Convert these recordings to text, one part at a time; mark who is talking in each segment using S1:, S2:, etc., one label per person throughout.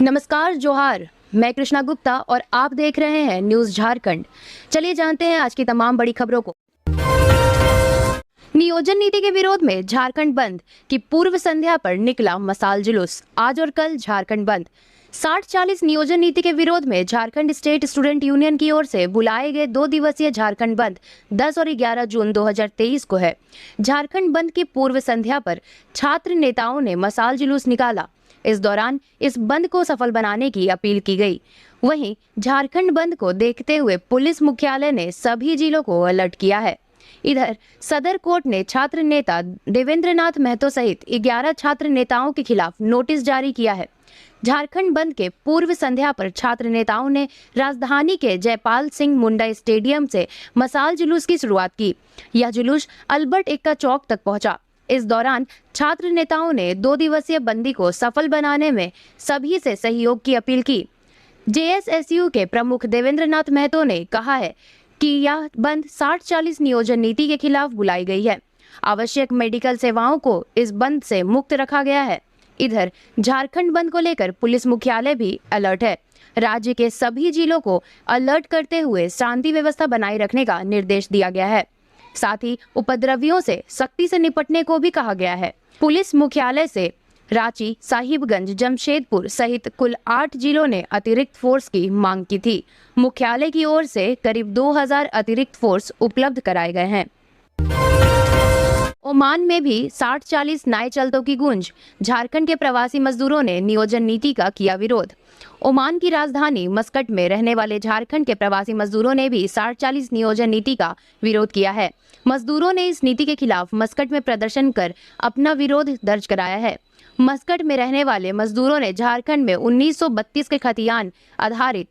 S1: नमस्कार, जोहार। मैं कृष्णा गुप्ता और आप देख रहे हैं न्यूज झारखंड। चलिए जानते हैं आज की तमाम बड़ी खबरों को। नियोजन नीति के विरोध में झारखंड बंद की पूर्व संध्या पर निकला मसाल जुलूस। आज और कल झारखंड बंद। 60-40 नियोजन नीति के विरोध में झारखंड स्टेट स्टूडेंट यूनियन की ओर से बुलाए गए 2 दिवसीय झारखंड बंद 10 और 11 जून 2023 को है। झारखंड बंद की पूर्व संध्या पर छात्र नेताओं ने मसाल जुलूस निकाला। इस दौरान इस बंद को सफल बनाने की अपील की गई। वहीं झारखंड बंद को देखते हुए पुलिस मुख्यालय ने सभी जिलों को अलर्ट किया है। इधर सदर कोर्ट ने छात्र नेता देवेंद्रनाथ महतो सहित 11 छात्र नेताओं के खिलाफ नोटिस जारी किया है। झारखंड बंद के पूर्व संध्या पर छात्र नेताओं ने राजधानी के जयपाल सिंह मुंडा स्टेडियम से मसाल जुलूस की शुरुआत की। यह जुलूस अल्बर्ट एक्का चौक तक पहुंचा। इस दौरान छात्र नेताओं ने 2 दिवसीय बंदी को सफल बनाने में सभी से सहयोग की अपील की। जेएसएसयू के प्रमुख देवेंद्रनाथ महतो ने कहा है कि यह बंद 60-40 नियोजन नीति के खिलाफ बुलाई गई है। आवश्यक मेडिकल सेवाओं को इस बंद से मुक्त रखा गया है। इधर झारखंड बंद को लेकर पुलिस मुख्यालय भी अलर्ट है। राज्य के सभी जिलों को अलर्ट करते हुए शांति व्यवस्था बनाए रखने का निर्देश दिया गया है। साथ ही उपद्रवियों से सख्ती से निपटने को भी कहा गया है। पुलिस मुख्यालय से रांची, साहिबगंज, जमशेदपुर सहित कुल 8 जिलों ने अतिरिक्त फोर्स की मांग की थी। मुख्यालय की ओर से करीब 2000 अतिरिक्त फोर्स उपलब्ध कराए गए हैं। ओमान में भी 60-40 नए चलतों की गूंज। झारखंड के प्रवासी मजदूरों ने नियोजन नीति का किया विरोध। ओमान की राजधानी मस्कट में रहने वाले झारखंड के प्रवासी मजदूरों ने भी 60-40 नियोजन नीति का विरोध किया है। मजदूरों ने इस नीति के खिलाफ मस्कट में प्रदर्शन कर अपना विरोध दर्ज कराया है। मस्कट में रहने वाले मजदूरों ने झारखंड में 1932 के खतियान आधारित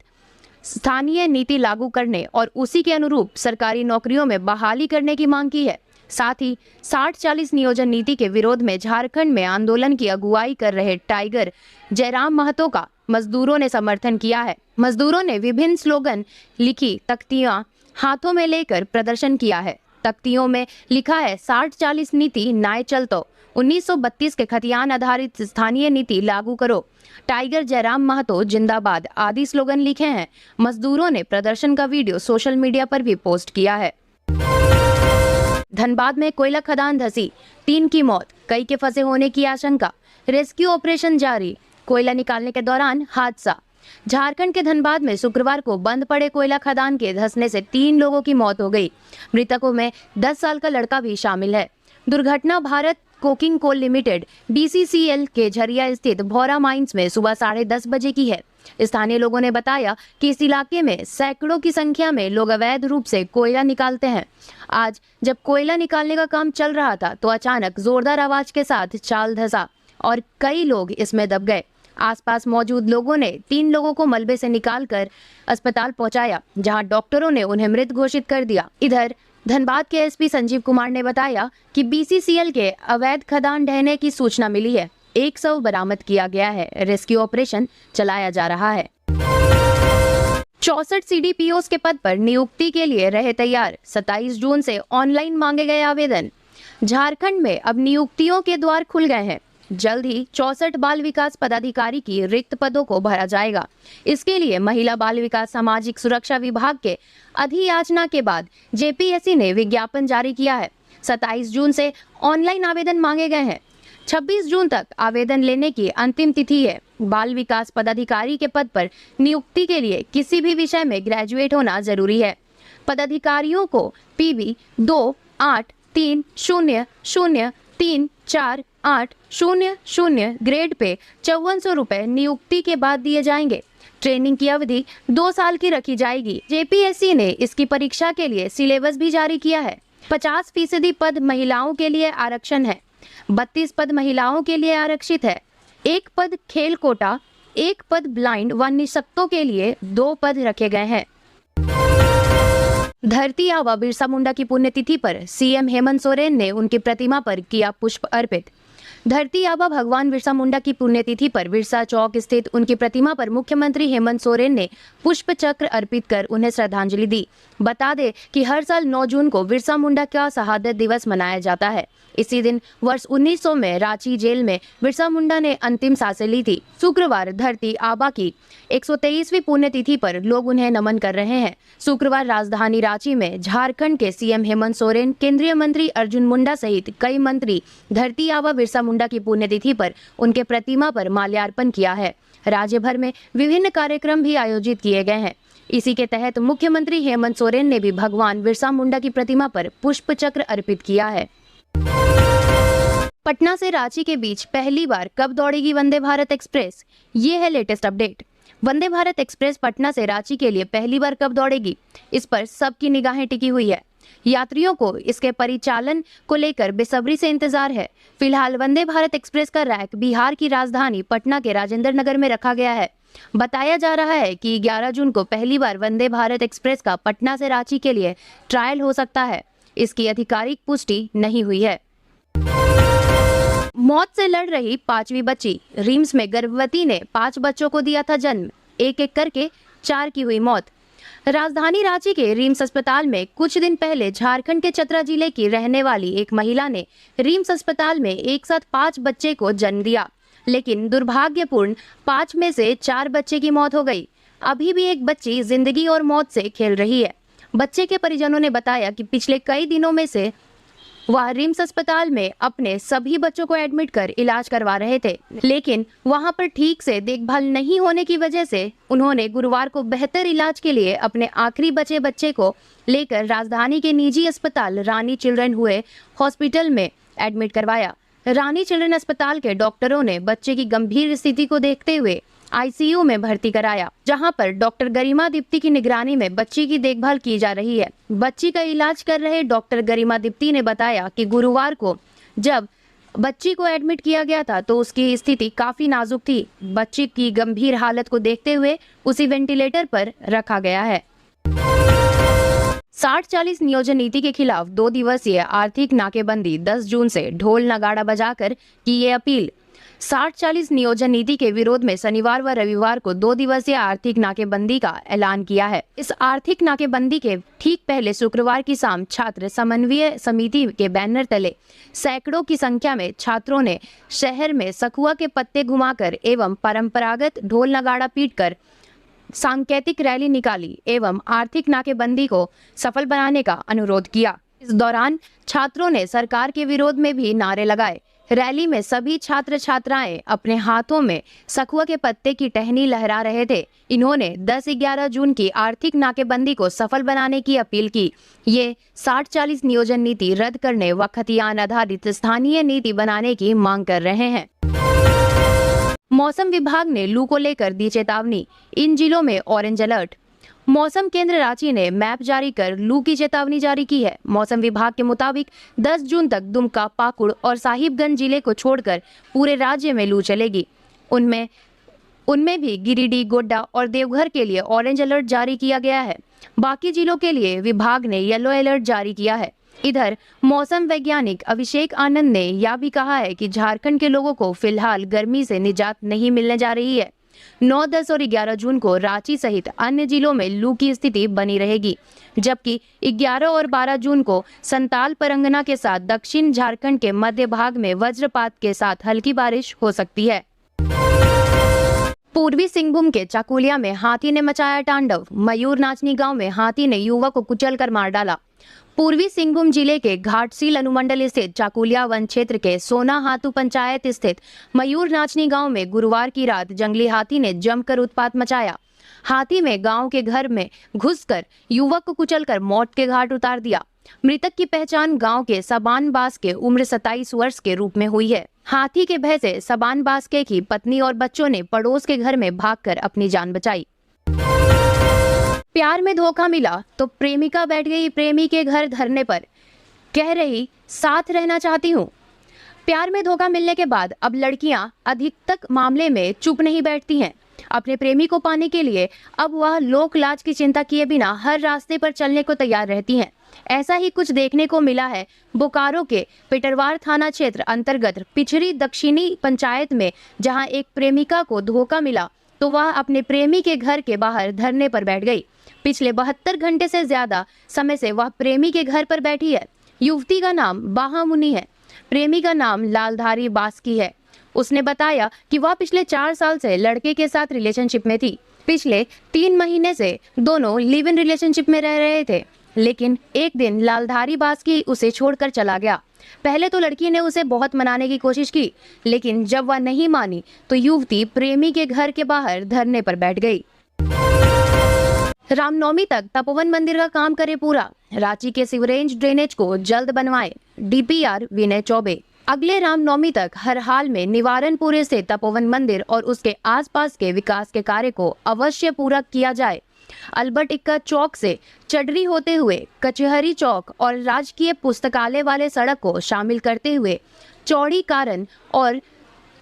S1: स्थानीय नीति लागू करने और उसी के अनुरूप सरकारी नौकरियों में बहाली करने की मांग की है। साथ ही 60-40 नियोजन नीति के विरोध में झारखंड में आंदोलन की अगुवाई कर रहे टाइगर जयराम महतो का मजदूरों ने समर्थन किया है। मजदूरों ने विभिन्न स्लोगन लिखी तख्तियां हाथों में लेकर प्रदर्शन किया है। तख्तियों में लिखा है 60-40 नीति नए चलतो, 1932 के खतियान आधारित स्थानीय नीति लागू करो, टाइगर जयराम महतो जिंदाबाद आदि स्लोगन लिखे हैं। मजदूरों ने प्रदर्शन का वीडियो सोशल मीडिया पर भी पोस्ट किया है। धनबाद में कोयला खदान धंसी, 3 की मौत, कई के फंसे होने की आशंका। रेस्क्यू ऑपरेशन जारी, कोयला निकालने के दौरान हादसा। झारखंड के धनबाद में शुक्रवार को बंद पड़े कोयला खदान के धंसने से 3 लोगों की मौत हो गई। मृतकों में 10 साल का लड़का भी शामिल है। दुर्घटना Bharat coking coal limited BCCL के झरिया स्थित भौरा माइंस में सुबह 10:30 बजे की है। स्थानीय लोगों ने बताया कि इस इलाके में सैकड़ों की संख्या में लोग अवैध रूप से कोयला निकालते हैं। आज जब कोयला निकालने का काम चल रहा था तो अचानक जोरदार आवाज के साथ चाल धंसा और कई लोग इसमें दब गए। आसपास मौजूद लोगों ने 3 लोगों को मलबे से निकालकर अस्पताल पहुंचाया, जहां डॉक्टरों ने उन्हें मृत घोषित कर दिया। इधर धनबाद के एसपी संजीव कुमार ने बताया कि BCCL के अवैध खदान ढहने की सूचना मिली है। 100 बरामद किया गया है। रेस्क्यू ऑपरेशन चलाया जा रहा है। 64 CDPOs के पद पर नियुक्ति के लिए रहे तैयार। 27 जून से ऑनलाइन मांगे गए आवेदन। झारखंड में अब नियुक्तियों के द्वार खुल गए हैं। जल्द ही 64 बाल विकास पदाधिकारी की रिक्त पदों को भरा जाएगा। इसके लिए महिला बाल विकास सामाजिक सुरक्षा विभाग के अधियाचना के बाद JPSC ने विज्ञापन जारी किया है। 27 जून से ऑनलाइन आवेदन मांगे गए हैं। 26 जून तक आवेदन लेने की अंतिम तिथि है। बाल विकास पदाधिकारी के पद पर नियुक्ति के लिए किसी भी विषय में ग्रेजुएट होना जरूरी है। पदाधिकारियों को PB 28300348800 ग्रेड पे 5400 रुपए नियुक्ति के बाद दिए जाएंगे। ट्रेनिंग की अवधि 2 साल की रखी जाएगी। JPSC ने इसकी परीक्षा के लिए सिलेबस भी जारी किया है। 50% पद महिलाओं के लिए आरक्षण है। 32 पद महिलाओं के लिए आरक्षित है। 1 पद खेल कोटा, 1 पद ब्लाइंड व निःशक्तों के लिए 2 पद रखे गए हैं। धरती आबा बिरसा मुंडा की पुण्यतिथि पर CM हेमंत सोरेन ने उनकी प्रतिमा पर किया पुष्प अर्पित। धरती आबा भगवान बिरसा मुंडा की पुण्यतिथि पर बिरसा चौक स्थित उनकी प्रतिमा पर मुख्यमंत्री हेमंत सोरेन ने पुष्प चक्र अर्पित कर उन्हें श्रद्धांजलि दी। बता दे कि हर साल 9 जून को बिरसा मुंडा का शहादत दिवस मनाया जाता है। इसी दिन वर्ष 1900 में रांची जेल में बिरसा मुंडा ने अंतिम सांसें ली थी। शुक्रवार धरती आबा की 123वीं पुण्यतिथि पर लोग उन्हें नमन कर रहे हैं। शुक्रवार राजधानी रांची में झारखंड के सीएम हेमंत सोरेन, केंद्रीय मंत्री अर्जुन मुंडा सहित कई मंत्री धरती आबा बिरसा मुंडा की पुण्यतिथि पर उनके प्रतिमा पर माल्यार्पण किया है। राज्य भर में विभिन्न कार्यक्रम भी आयोजित किए गए हैं। इसी के तहत मुख्यमंत्री हेमंत सोरेन ने भी भगवान बिरसा मुंडा की प्रतिमा पर पुष्प चक्र अर्पित किया है। पटना से रांची के बीच पहली बार कब दौड़ेगी वंदे भारत एक्सप्रेस? ये है latest update. Vande Bharat express Patna से रांची के लिए पहली बार कब दौड़ेगी, इस पर सबकी निगाहें टिकी हुई है। यात्रियों को इसके परिचालन को लेकर बेसब्री से इंतजार है। फिलहाल वंदे भारत एक्सप्रेस का रैक बिहार की राजधानी पटना के राजेंद्र नगर में रखा गया है। बताया जा रहा है कि 11 जून को पहली बार वंदे भारत एक्सप्रेस का पटना से रांची के लिए ट्रायल हो सकता है। इसकी आधिकारिक पुष्टि नहीं हुई है। मौत से लड़ रही 5वीं बच्ची। रिम्स में गर्भवती ने 5 बच्चों को दिया था जन्म, एक एक करके 4 की हुई मौत। राजधानी रांची के रिम्स अस्पताल में कुछ दिन पहले झारखंड के चतरा जिले की रहने वाली एक महिला ने रिम्स अस्पताल में एक साथ 5 बच्चे को जन्म दिया, लेकिन दुर्भाग्यपूर्ण 5 में से 4 बच्चे की मौत हो गई। अभी भी एक बच्ची जिंदगी और मौत से खेल रही है। बच्चे के परिजनों ने बताया कि पिछले कई दिनों में से वह रिम्स अस्पताल में अपने सभी बच्चों को एडमिट कर इलाज करवा रहे थे, लेकिन वहां पर ठीक से देखभाल नहीं होने की वजह से उन्होंने गुरुवार को बेहतर इलाज के लिए अपने आखिरी बचे बच्चे को लेकर राजधानी के निजी अस्पताल रानी चिल्ड्रन हुए हॉस्पिटल में एडमिट करवाया। रानी चिल्ड्रन अस्पताल के डॉक्टरों ने बच्चे की गंभीर स्थिति को देखते हुए आईसीयू में भर्ती कराया, जहां पर डॉक्टर गरिमा दीप्ति की निगरानी में बच्ची की देखभाल की जा रही है। बच्ची का इलाज कर रहे डॉक्टर गरिमा दीप्ति ने बताया कि गुरुवार को जब बच्ची को एडमिट किया गया था तो उसकी स्थिति काफी नाजुक थी। बच्ची की गंभीर हालत को देखते हुए उसे वेंटिलेटर पर रखा गया है। 60-40 नियोजन नीति के खिलाफ 2 दिवसीय आर्थिक नाकेबंदी 10 जून से ढोल नगाड़ा बजाकर की ये अपील। 60-40 नियोजन नीति के विरोध में शनिवार व रविवार को 2 दिवसीय आर्थिक नाकेबंदी का ऐलान किया है। इस आर्थिक नाकेबंदी के ठीक पहले शुक्रवार की शाम छात्र समन्वय समिति के बैनर तले सैकड़ों की संख्या में छात्रों ने शहर में सखुआ के पत्ते घुमाकर एवं परंपरागत ढोल नगाड़ा पीटकर सांकेतिक रैली निकाली एवं आर्थिक नाकेबंदी को सफल बनाने का अनुरोध किया। इस दौरान छात्रों ने सरकार के विरोध में भी नारे लगाए। रैली में सभी छात्र छात्राएं अपने हाथों में सखुआ के पत्ते की टहनी लहरा रहे थे। इन्होंने 10-11 जून की आर्थिक नाकेबंदी को सफल बनाने की अपील की। ये 60-40 नियोजन नीति रद्द करने व खतियान आधारित स्थानीय नीति बनाने की मांग कर रहे हैं। मौसम विभाग ने लू को लेकर दी चेतावनी, इन जिलों में ऑरेंज अलर्ट। मौसम केंद्र रांची ने मैप जारी कर लू की चेतावनी जारी की है। मौसम विभाग के मुताबिक 10 जून तक दुमका, पाकुड़ और साहिबगंज जिले को छोड़कर पूरे राज्य में लू चलेगी। उनमें भी गिरिडीह, गोड्डा और देवघर के लिए ऑरेंज अलर्ट जारी किया गया है। बाकी जिलों के लिए विभाग ने येलो अलर्ट जारी किया है। इधर मौसम वैज्ञानिक अभिषेक आनंद ने यह भी कहा है कि झारखंड के लोगों को फिलहाल गर्मी से निजात नहीं मिलने जा रही है। 9, 10 और 11 जून को रांची सहित अन्य जिलों में लू की स्थिति बनी रहेगी, जबकि 11 और 12 जून को संताल परगना के साथ दक्षिण झारखंड के मध्य भाग में वज्रपात के साथ हल्की बारिश हो सकती है। पूर्वी सिंहभूम के चाकुलिया में हाथी ने मचाया तांडव। मयूर नाचनी गांव में हाथी ने युवक को कुचलकर मार डाला। पूर्वी सिंहभूम जिले के घाटसील अनुमंडल स्थित चाकुलिया वन क्षेत्र के सोना हातू पंचायत स्थित मयूर नाचनी गांव में गुरुवार की रात जंगली हाथी ने जमकर उत्पात मचाया। हाथी में गांव के घर में घुसकर युवक को कुचलकर मौत के घाट उतार दिया। मृतक की पहचान गांव के सबान बास के उम्र 27 वर्ष के रूप में हुई है। हाथी के भय से सबान बास्के की पत्नी और बच्चों ने पड़ोस के घर में भागकर अपनी जान बचाई। प्यार में धोखा मिला तो प्रेमिका बैठ गई प्रेमी के घर धरने पर, कह रही साथ रहना चाहती हूँ। प्यार में धोखा मिलने के बाद अब लड़कियां अधिकतर मामले में चुप नहीं बैठती हैं। अपने प्रेमी को पाने के लिए अब वह लोक लाज की चिंता किए बिना हर रास्ते पर चलने को तैयार रहती हैं। ऐसा ही कुछ देखने को मिला है बोकारो के पिटरवार थाना क्षेत्र अंतर्गत पिछड़ी दक्षिणी पंचायत में, जहां एक प्रेमिका को धोखा मिला तो वह अपने प्रेमी के घर के बाहर धरने पर बैठ गई। पिछले 72 घंटे से ज्यादा समय से वह प्रेमी के घर पर बैठी है। युवती का नाम बाहामुनि है। प्रेमी का नाम लालधारी बास्की है। उसने बताया कि वह पिछले 4 साल से लड़के के साथ रिलेशनशिप में थी। पिछले 3 महीने से दोनों लिव इन रिलेशनशिप में रह रहे थे, लेकिन एक दिन लालधारी बास्की उसे छोड़कर चला गया। पहले तो लड़की ने उसे बहुत मनाने की कोशिश की, लेकिन जब वह नहीं मानी तो युवती प्रेमी के घर के बाहर धरने पर बैठ गई। रामनवमी तक तपोवन मंदिर का काम करे पूरा। रांची के सीवरेज ड्रेनेज को जल्द बनवाए, डीपीआर विनय चौबे। अगले रामनवमी तक हर हाल में निवारनपुर से तपोवन मंदिर और उसके आसपास के विकास के कार्य को अवश्य पूरा किया जाए। अल्बर्ट इक्का चौक से चडरी होते हुए कचहरी चौक और राजकीय पुस्तकालय वाले सड़क को शामिल करते हुए चौड़ीकरण और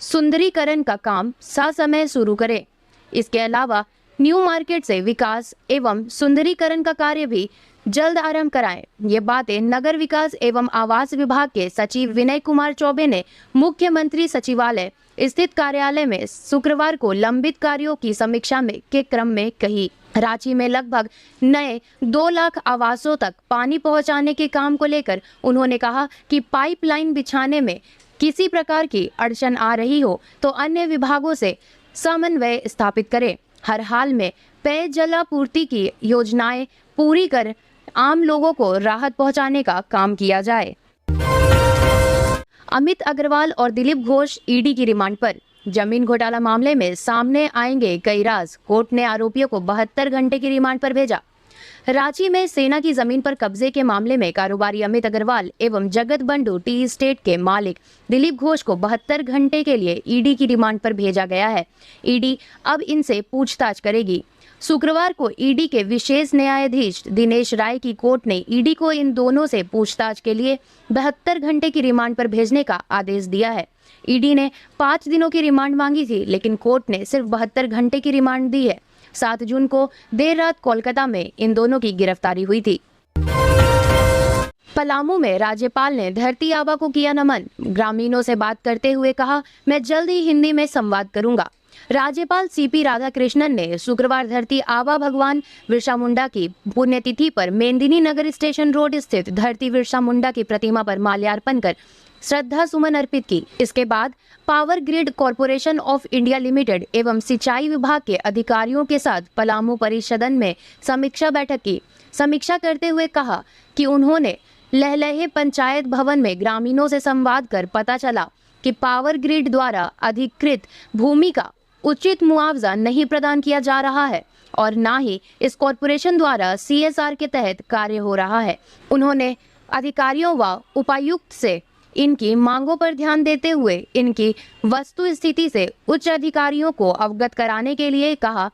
S1: सुंदरीकरण का काम ससमय शुरू करें। इसके अलावा न्यू मार्केट से विकास एवं सुंदरीकरण का कार्य भी जल्द आरंभ कराएं। ये बातें नगर विकास एवं आवास विभाग के सचिव विनय कुमार चौबे ने मुख्यमंत्री सचिवालय स्थित कार्यालय में शुक्रवार को लंबित कार्यों की समीक्षा में के क्रम में कही। रांची में लगभग नए 2 लाख आवासों तक पानी पहुंचाने के काम को लेकर उन्होंने कहा कि पाइपलाइन बिछाने में किसी प्रकार की अड़चन आ रही हो तो अन्य विभागों से समन्वय स्थापित करें। हर हाल में पेयजलापूर्ति की योजनाएं पूरी कर आम लोगों को राहत पहुंचाने का काम किया जाए। अमित अग्रवाल और दिलीप घोष ईडी की रिमांड पर। जमीन घोटाला मामले में सामने आएंगे कई राज। कोर्ट ने आरोपियों को 72 घंटे की रिमांड पर भेजा। रांची में सेना की जमीन पर कब्जे के मामले में कारोबारी अमित अग्रवाल एवं जगत बंडू टी एस्टेट के मालिक दिलीप घोष को 72 घंटे के लिए ईडी की रिमांड पर भेजा गया है। ईडी अब इनसे पूछताछ करेगी। शुक्रवार को ईडी के विशेष न्यायाधीश दिनेश राय की कोर्ट ने ईडी को इन दोनों से पूछताछ के लिए 72 घंटे की रिमांड पर भेजने का आदेश दिया है। ईडी ने 5 दिनों की रिमांड मांगी थी, लेकिन कोर्ट ने सिर्फ 72 घंटे की रिमांड दी है। 7 जून को देर रात कोलकाता में इन दोनों की गिरफ्तारी हुई थी। पलामू में राज्यपाल ने धरती आबा को किया नमन। ग्रामीणों से बात करते हुए कहा, मैं जल्द ही हिंदी में संवाद करूंगा। राज्यपाल सीपी राधाकृष्णन ने शुक्रवार धरती आबा भगवान बिरसा मुंडा की पुण्यतिथि पर मेंदिनी नगर स्टेशन रोड स्थित धरती बिरसा मुंडा की प्रतिमा पर माल्यार्पण कर श्रद्धा सुमन अर्पित की। इसके बाद power grid corporation of India limited एवं सिंचाई विभाग के अधिकारियों के साथ पलामू परिसदन में समीक्षा बैठक की। समीक्षा करते हुए कहा कि उन्होंने लहलहे पंचायत भवन में ग्रामीणों से संवाद कर पता चला कि पावर ग्रिड द्वारा अधिकृत भूमि का उचित मुआवजा नहीं प्रदान किया जा रहा है और न ही इस कॉरपोरेशन द्वारा CSR के तहत कार्य हो रहा है। उन्होंने अधिकारियों व उपायुक्त से इनकी मांगों पर ध्यान देते हुए इनकी वस्तु स्थिति से उच्च अधिकारियों को अवगत कराने के लिए कहा।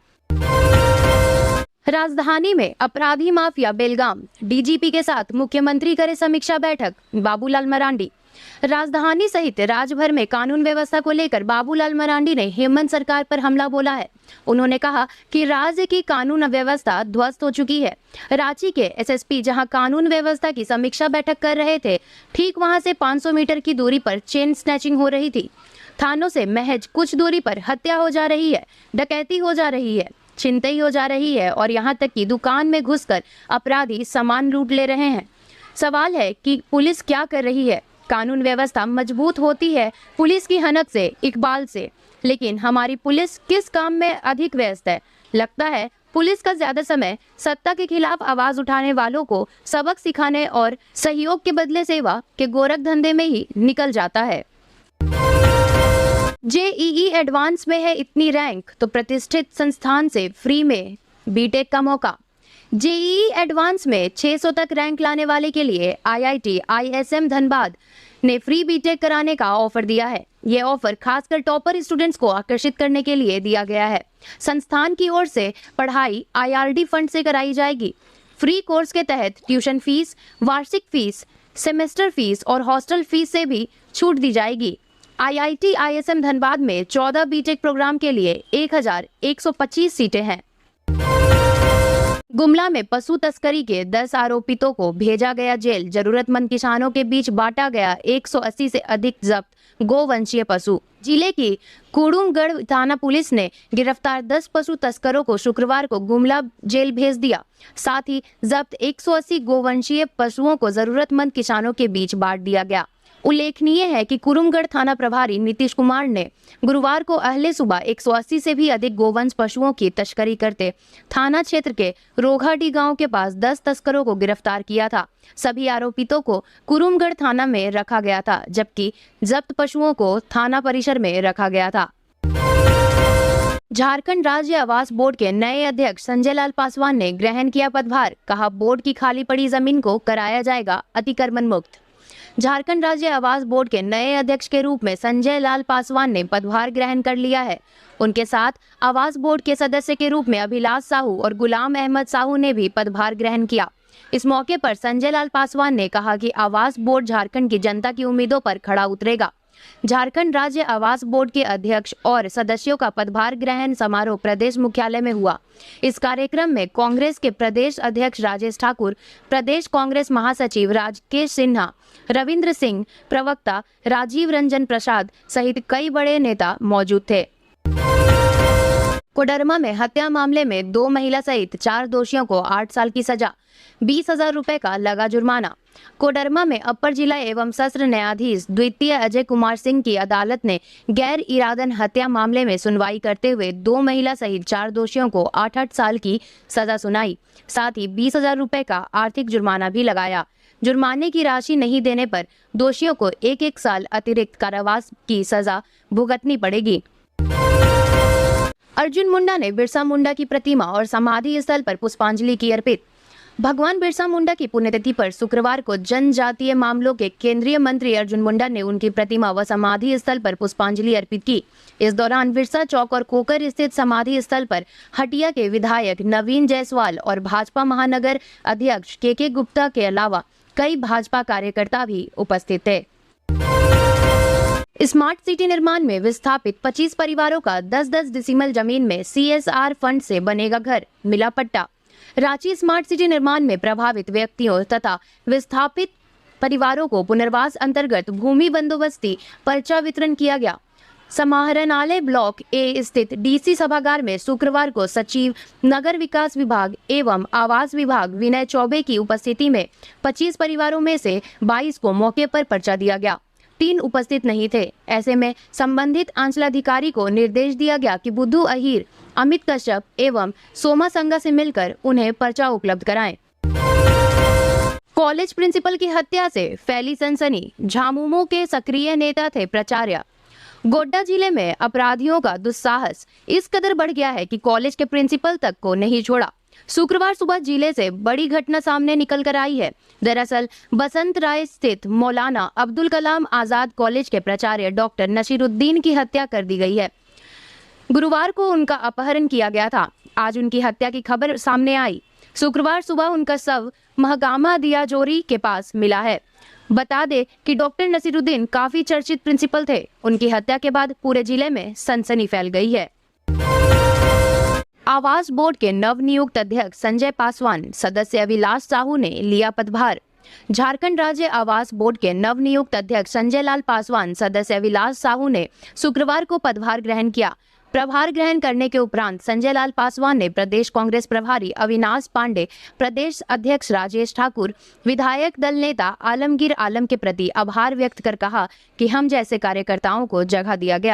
S1: राजधानी में अपराधी माफिया बेलगाम, डीजीपी के साथ मुख्यमंत्री करे समीक्षा बैठक। बाबूलाल मरांडी। राजधानी सहित राज्य भर में कानून व्यवस्था को लेकर बाबूलाल मरांडी ने हेमंत सरकार पर हमला बोला है। उन्होंने कहा कि राज्य की कानून व्यवस्था ध्वस्त हो चुकी है। रांची के एसएसपी जहां कानून व्यवस्था की समीक्षा बैठक कर रहे थे, ठीक वहां से 500 मीटर की दूरी पर चेन स्नैचिंग हो रही थी। थानों से महज कुछ दूरी पर हत्या हो जा रही है, डकैती हो जा रही है, छिनतई हो जा रही है और यहाँ तक कि दुकान में घुसकर अपराधी सामान लूट ले रहे हैं। सवाल है कि पुलिस क्या कर रही है? कानून व्यवस्था मजबूत होती है पुलिस की हनक से, इकबाल से, लेकिन हमारी पुलिस किस काम में अधिक व्यस्त है? लगता है पुलिस का ज्यादा समय सत्ता के खिलाफ आवाज उठाने वालों को सबक सिखाने और सहयोग के बदले सेवा के गोरख धंधे में ही निकल जाता है। जेईई एडवांस में है इतनी रैंक तो प्रतिष्ठित संस्थान से फ्री में बीटेक का मौका। जेईई एडवांस में 600 तक रैंक लाने वाले के लिए आईआईटी आईएसएम धनबाद ने फ्री बीटेक कराने का ऑफर दिया है। ये ऑफर खासकर टॉपर स्टूडेंट्स को आकर्षित करने के लिए दिया गया है। संस्थान की ओर से पढ़ाई आईआरडी फंड से कराई जाएगी। फ्री कोर्स के तहत ट्यूशन फीस, वार्षिक फीस, सेमेस्टर फीस और हॉस्टल फीस से भी छूट दी जाएगी। आईआईटी आईएसएम धनबाद में 14 बीटेक प्रोग्राम के लिए 1125 सीटें हैं। गुमला में पशु तस्करी के 10 आरोपितों को भेजा गया जेल। जरूरतमंद किसानों के बीच बांटा गया 180 से अधिक जब्त गोवंशीय पशु। जिले की कुड़ुमगढ़ थाना पुलिस ने गिरफ्तार 10 पशु तस्करों को शुक्रवार को गुमला जेल भेज दिया। साथ ही जब्त 180 गोवंशीय पशुओं को जरूरतमंद किसानों के बीच बांट दिया गया। उल्लेखनीय है कि कुरुमगढ़ थाना प्रभारी नीतीश कुमार ने गुरुवार को अहले सुबह 180 से भी अधिक गोवंश पशुओं की तस्करी करते थाना क्षेत्र के रोघाडी गांव के पास 10 तस्करों को गिरफ्तार किया था। सभी आरोपितों को कुरुमगढ़ थाना में रखा गया था, जबकि जब्त पशुओं को थाना परिसर में रखा गया था। झारखंड राज्य आवास बोर्ड के नए अध्यक्ष संजय लाल पासवान ने ग्रहण किया पदभार। कहा, बोर्ड की खाली पड़ी जमीन को कराया जाएगा अतिक्रमण मुक्त। झारखंड राज्य आवास बोर्ड के नए अध्यक्ष के रूप में संजय लाल पासवान ने पदभार ग्रहण कर लिया है। उनके साथ आवास बोर्ड के सदस्य के रूप में अभिलाष साहू और गुलाम अहमद साहू ने भी पदभार ग्रहण किया। इस मौके पर संजय लाल पासवान ने कहा कि आवास बोर्ड झारखंड की जनता की उम्मीदों पर खड़ा उतरेगा। झारखंड राज्य आवास बोर्ड के अध्यक्ष और सदस्यों का पदभार ग्रहण समारोह प्रदेश मुख्यालय में हुआ। इस कार्यक्रम में कांग्रेस के प्रदेश अध्यक्ष राजेश ठाकुर, प्रदेश कांग्रेस महासचिव राकेश सिन्हा, रविंद्र सिंह, प्रवक्ता राजीव रंजन प्रसाद सहित कई बड़े नेता मौजूद थे। कोडरमा में हत्या मामले में 2 महिला सहित 4 दोषियों को 8 साल की सजा, 20,000 रुपए का लगा जुर्माना। कोडरमा में अपर जिला एवं सत्र न्यायाधीश द्वितीय अजय कुमार सिंह की अदालत ने गैर इरादन हत्या मामले में सुनवाई करते हुए 2 महिला सहित 4 दोषियों को 8-8 साल की सजा सुनाई। साथ ही 20,000 रुपए का आर्थिक जुर्माना भी लगाया। जुर्माने की राशि नहीं देने पर दोषियों को 1-1 साल अतिरिक्त कारावास की सजा भुगतनी पड़ेगी। अर्जुन मुंडा ने बिरसा मुंडा की प्रतिमा और समाधि स्थल पर पुष्पांजलि की अर्पित। भगवान बिरसा मुंडा की पुण्यतिथि पर शुक्रवार को जनजातीय मामलों के केंद्रीय मंत्री अर्जुन मुंडा ने उनकी प्रतिमा व समाधि स्थल पर पुष्पांजलि अर्पित की। इस दौरान बिरसा चौक और कोकर स्थित समाधि स्थल पर हटिया के विधायक नवीन जायसवाल और भाजपा महानगर अध्यक्ष के गुप्ता के अलावा कई भाजपा कार्यकर्ता भी उपस्थित थे। स्मार्ट सिटी निर्माण में विस्थापित 25 परिवारों का 10-10 डिसिमल जमीन में CSR फंड से बनेगा घर, मिला पट्टा। रांची स्मार्ट सिटी निर्माण में प्रभावित व्यक्तियों तथा विस्थापित परिवारों को पुनर्वास अंतर्गत भूमि बंदोबस्ती पर्चा वितरण किया गया। समाहरणालय ब्लॉक ए स्थित DC सभागार में शुक्रवार को सचिव नगर विकास विभाग एवं आवास विभाग विनय चौबे की उपस्थिति में 25 परिवारों में से 22 को मौके पर पर्चा दिया गया। 3 उपस्थित नहीं थे। ऐसे में संबंधित अंचलाधिकारी को निर्देश दिया गया कि बुद्धू अहीर, अमित कश्यप एवं सोमा संगा से मिलकर उन्हें पर्चा उपलब्ध कराएं। कॉलेज प्रिंसिपल की हत्या से फैली सनसनी, झामुमो के सक्रिय नेता थे प्राचार्य। गोड्डा जिले में अपराधियों का दुस्साहस इस कदर बढ़ गया है कि कॉलेज के प्रिंसिपल तक को नहीं छोड़ा। शुक्रवार सुबह जिले से बड़ी घटना सामने निकल कर आई है। दरअसल बसंत राय स्थित मौलाना अब्दुल कलाम आजाद कॉलेज के प्राचार्य डॉक्टर नसीरुद्दीन की हत्या कर दी गई है। गुरुवार को उनका अपहरण किया गया था। आज उनकी हत्या की खबर सामने आई। शुक्रवार सुबह उनका शव महगामा दियाजोरी के पास मिला है। बता दे कि डॉक्टर नसीरुद्दीन काफी चर्चित प्रिंसिपल थे। उनकी हत्या के बाद पूरे जिले में सनसनी फैल गई है। आवास बोर्ड के नवनियुक्त अध्यक्ष संजय पासवान, सदस्य अभिलाष साहू ने लिया पदभार। झारखंड राज्य आवास बोर्ड के नवनियुक्त अध्यक्ष संजय लाल पासवान, सदस्य अभिलाष साहू ने शुक्रवार को पदभार ग्रहण किया। प्रभार ग्रहण करने के उपरांत संजय लाल पासवान ने प्रदेश कांग्रेस प्रभारी अविनाश पांडे, प्रदेश अध्यक्ष राजेश ठाकुर, विधायक दल नेता आलमगीर आलम के प्रति आभार व्यक्त कर कहा कि हम जैसे कार्यकर्ताओं को जगह दिया गया।